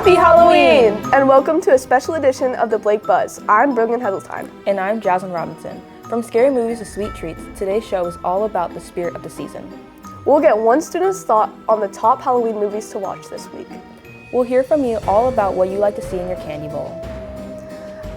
Happy Halloween! And welcome to a special edition of the Blake Buzz. I'm Brogan Heseltine. And I'm Jasmine Robinson. From scary movies to sweet treats, today's show is all about the spirit of the season. We'll get one student's thought on the top Halloween movies to watch this week. We'll hear from you all about what you like to see in your candy bowl.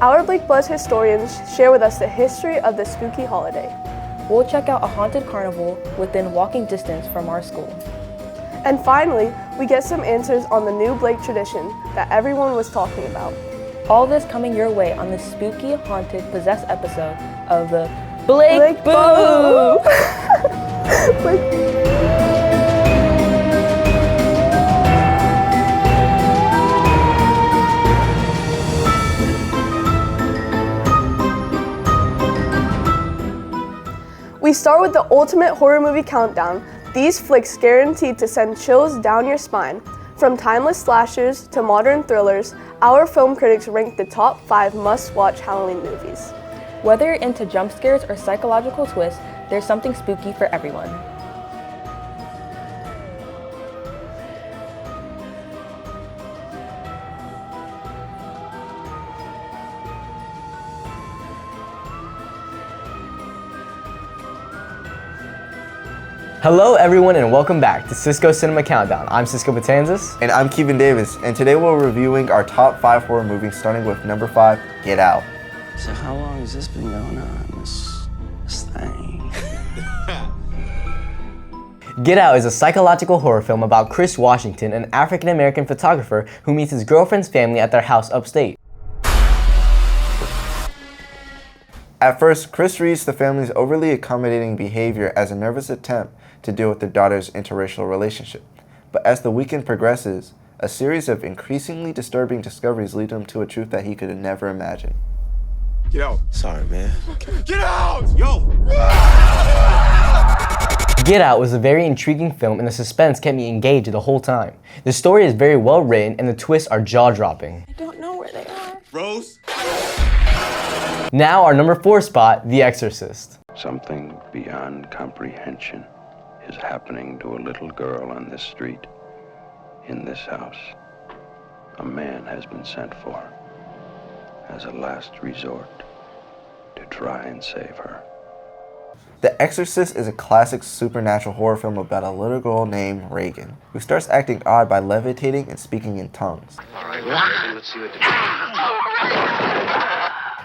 Our Blake Buzz historians share with us the history of the spooky holiday. We'll check out a haunted carnival within walking distance from our school. And finally, we get some answers on the new Blake tradition that everyone was talking about. All this coming your way on this spooky, haunted, possessed episode of the Blake Boo! We start with the ultimate horror movie countdown. These flicks guaranteed to send chills down your spine. From timeless slashers to modern thrillers, our film critics ranked the top 5 must-watch Halloween movies. Whether you're into jump scares or psychological twists, there's something spooky for everyone. Hello everyone and welcome back to Cisco Cinema Countdown. I'm Cisco Batanzas. And I'm Kevin Davis, and today we're reviewing our top 5 horror movies, starting with number 5, Get Out. So how long has this been going on, this thing? Get Out is a psychological horror film about Chris Washington, an African-American photographer who meets his girlfriend's family at their house upstate. At first, Chris reads the family's overly accommodating behavior as a nervous attempt to deal with their daughter's interracial relationship. But as the weekend progresses, a series of increasingly disturbing discoveries lead him to a truth that he could have never imagined. Get out. Sorry, man. Get out! Yo! Get Out was a very intriguing film and the suspense kept me engaged the whole time. The story is very well written and the twists are jaw-dropping. I don't know where they are. Rose? Now our number 4 spot, The Exorcist. Something beyond comprehension is happening to a little girl on this street, in this house. A man has been sent for as a last resort to try and save her. The Exorcist is a classic supernatural horror film about a little girl named Reagan, who starts acting odd by levitating and speaking in tongues. Let's see what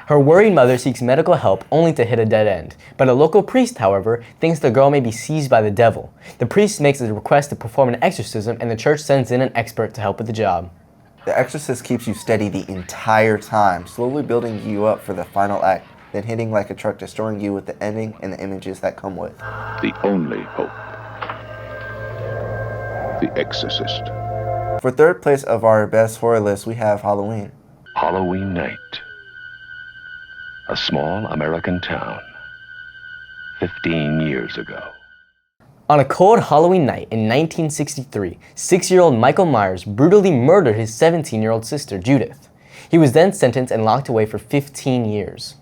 Her worried mother seeks medical help only to hit a dead end. But a local priest, however, thinks the girl may be seized by the devil. The priest makes a request to perform an exorcism and the church sends in an expert to help with the job. The Exorcist keeps you steady the entire time, slowly building you up for the final act, then hitting like a truck, destroying you with the ending and the images that come with. The only hope. The Exorcist. For third place of our best horror list, we have Halloween. Halloween night. A small American town. 15 years ago. On a cold Halloween night in 1963, 6-year-old Michael Myers brutally murdered his 17-year-old sister, Judith. He was then sentenced and locked away for 15 years.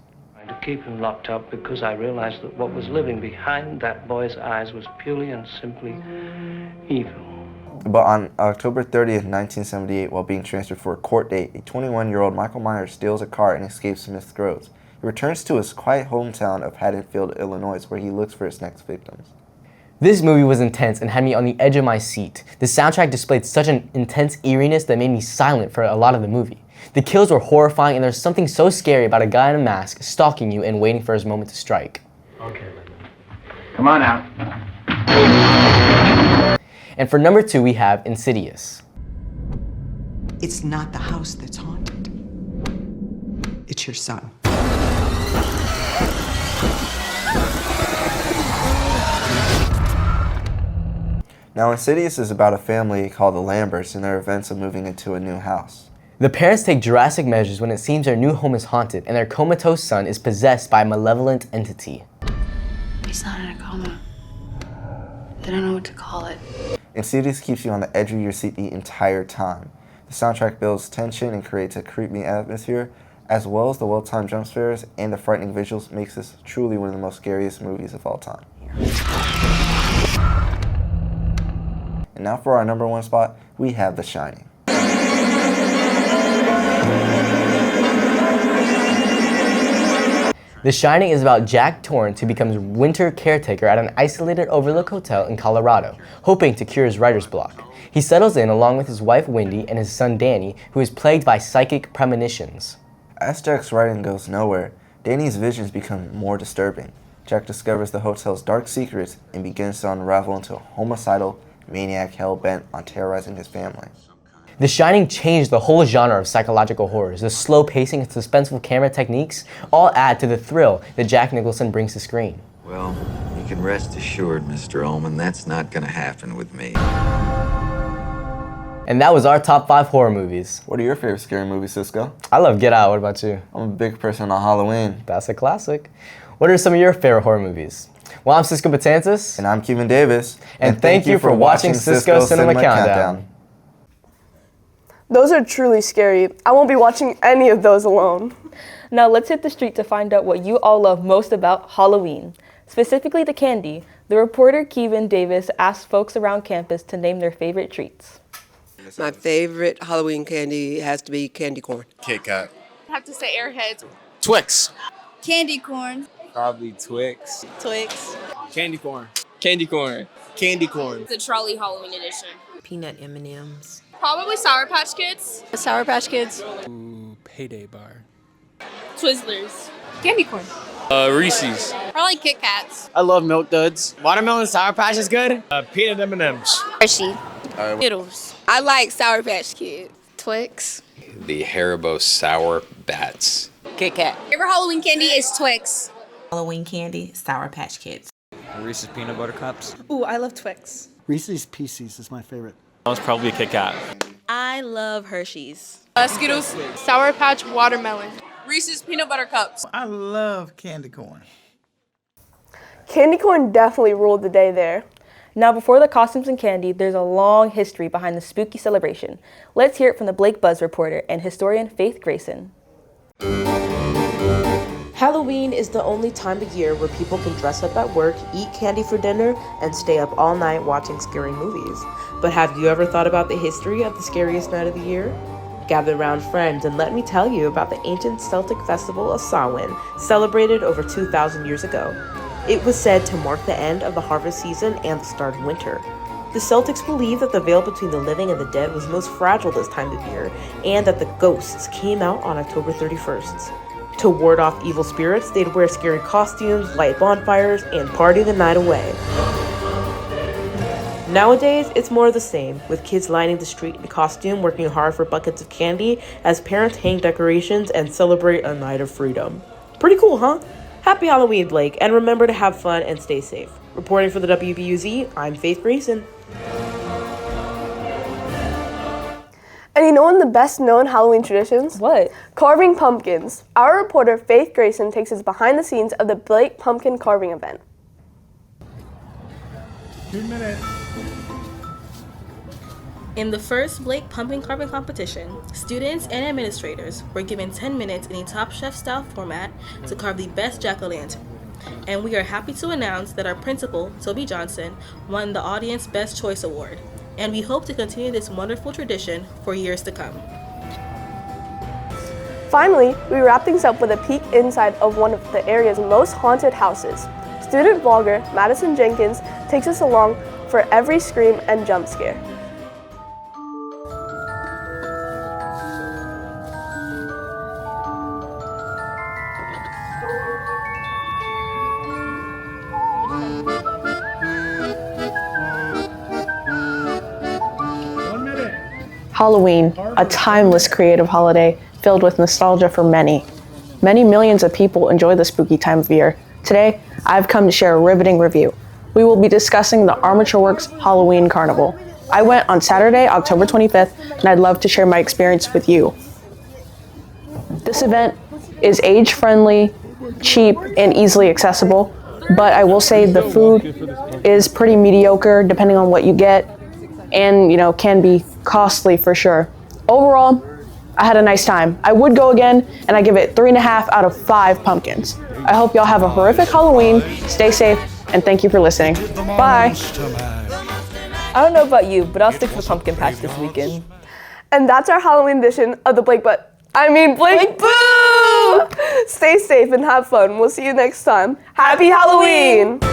To keep him locked up because I realized that what was living behind that boy's eyes was purely and simply evil. But on October 30th, 1978, while being transferred for a court date, a 21-year-old Michael Myers steals a car and escapes Smith's Groves. He returns to his quiet hometown of Haddonfield, Illinois, where he looks for his next victims. This movie was intense and had me on the edge of my seat. The soundtrack displayed such an intense eeriness that made me silent for a lot of the movie. The kills were horrifying and there's something so scary about a guy in a mask stalking you and waiting for his moment to strike. Okay, Linda. Come on out. And for number 2 we have Insidious. It's not the house that's haunted. It's your son. Now, Insidious is about a family called the Lamberts and their events of moving into a new house. The parents take drastic measures when it seems their new home is haunted and their comatose son is possessed by a malevolent entity. He's not in a coma. They don't know what to call it. Insidious keeps you on the edge of your seat the entire time. The soundtrack builds tension and creates a creepy atmosphere, as well as the well-timed jump scares and the frightening visuals makes this truly one of the most scariest movies of all time. And now for our number 1 spot, we have The Shining. The Shining is about Jack Torrance, who becomes winter caretaker at an isolated overlook hotel in Colorado, hoping to cure his writer's block. He settles in along with his wife Wendy and his son Danny, who is plagued by psychic premonitions. As Jack's writing goes nowhere, Danny's visions become more disturbing. Jack discovers the hotel's dark secrets and begins to unravel into a homicidal maniac hell-bent on terrorizing his family. The Shining changed the whole genre of psychological horrors. The slow pacing and suspenseful camera techniques all add to the thrill that Jack Nicholson brings to screen. Well, you can rest assured, Mr. Ullman, that's not going to happen with me. And that was our top 5 horror movies. What are your favorite scary movies, Cisco? I love Get Out. What about you? I'm a big person on Halloween. That's a classic. What are some of your favorite horror movies? Well, I'm Cisco Batantis. And I'm Kevin Davis. And thank you for watching Cisco Cinema Countdown. Those are truly scary. I won't be watching any of those alone. Now let's hit the street to find out what you all love most about Halloween. Specifically the candy. The reporter Kevin Davis asked folks around campus to name their favorite treats. My favorite Halloween candy has to be candy corn. Kit Kat. I have to say Airheads. Twix. Candy corn. Probably Twix. Twix. Candy corn. Candy corn. Candy corn. The Trolley Halloween edition. Peanut M&Ms. Probably Sour Patch Kids. Sour Patch Kids. Ooh, Payday Bar. Twizzlers. Candy corn. Reese's. Probably Kit Kats. I love Milk Duds. Watermelon Sour Patch is good. Peanut M&Ms. Hershey. Skittles. I like Sour Patch Kids. Twix. The Haribo Sour Bats. Kit Kat. Favorite Halloween candy is Twix. Halloween candy, Sour Patch Kids. Reese's Peanut Butter Cups. Ooh, I love Twix. Reese's Pieces is my favorite. That was probably a Kit Kat. I love Hershey's. Skittles. Sour Patch Watermelon. Reese's Peanut Butter Cups. I love candy corn. Candy corn definitely ruled the day there. Now before the costumes and candy, there's a long history behind the spooky celebration. Let's hear it from the Blake Buzz reporter and historian Faith Grayson. Halloween is the only time of year where people can dress up at work, eat candy for dinner, and stay up all night watching scary movies. But have you ever thought about the history of the scariest night of the year? Gather around friends and let me tell you about the ancient Celtic festival of Samhain, celebrated over 2,000 years ago. It was said to mark the end of the harvest season and the start of winter. The Celtics believed that the veil between the living and the dead was most fragile this time of year, and that the ghosts came out on October 31st. To ward off evil spirits, they'd wear scary costumes, light bonfires, and party the night away. Nowadays, it's more of the same, with kids lining the street in costume, working hard for buckets of candy, as parents hang decorations and celebrate a night of freedom. Pretty cool, huh? Happy Halloween, Blake, and remember to have fun and stay safe. Reporting for the WBUZ, I'm Faith Grayson. And you know one of the best known Halloween traditions? What? Carving pumpkins. Our reporter Faith Grayson takes us behind the scenes of the Blake Pumpkin Carving event. 2 minutes. In the first Blake Pumpkin Carving Competition, students and administrators were given 10 minutes in a Top Chef style format to carve the best jack-o'-lantern. And we are happy to announce that our principal, Toby Johnson, won the Audience Best Choice Award. And we hope to continue this wonderful tradition for years to come. Finally, we wrap things up with a peek inside of one of the area's most haunted houses. Student vlogger Madison Jenkins takes us along for every scream and jump scare. Halloween, a timeless creative holiday filled with nostalgia for many. Many millions of people enjoy the spooky time of year. Today, I've come to share a riveting review. We will be discussing the Armature Works Halloween Carnival. I went on Saturday, October 25th, and I'd love to share my experience with you. This event is age-friendly, cheap, and easily accessible, but I will say the food is pretty mediocre depending on what you get, and can be costly for sure. Overall, I had a nice time. I would go again, and I give it 3.5 out of 5 pumpkins. I hope y'all have a horrific Halloween, stay safe, and thank you for listening. Bye. I don't know about you, but I'll stick to the pumpkin patch this weekend. And that's our Halloween edition of the Blake Boo! Stay safe and have fun. We'll see you next time. Happy Halloween!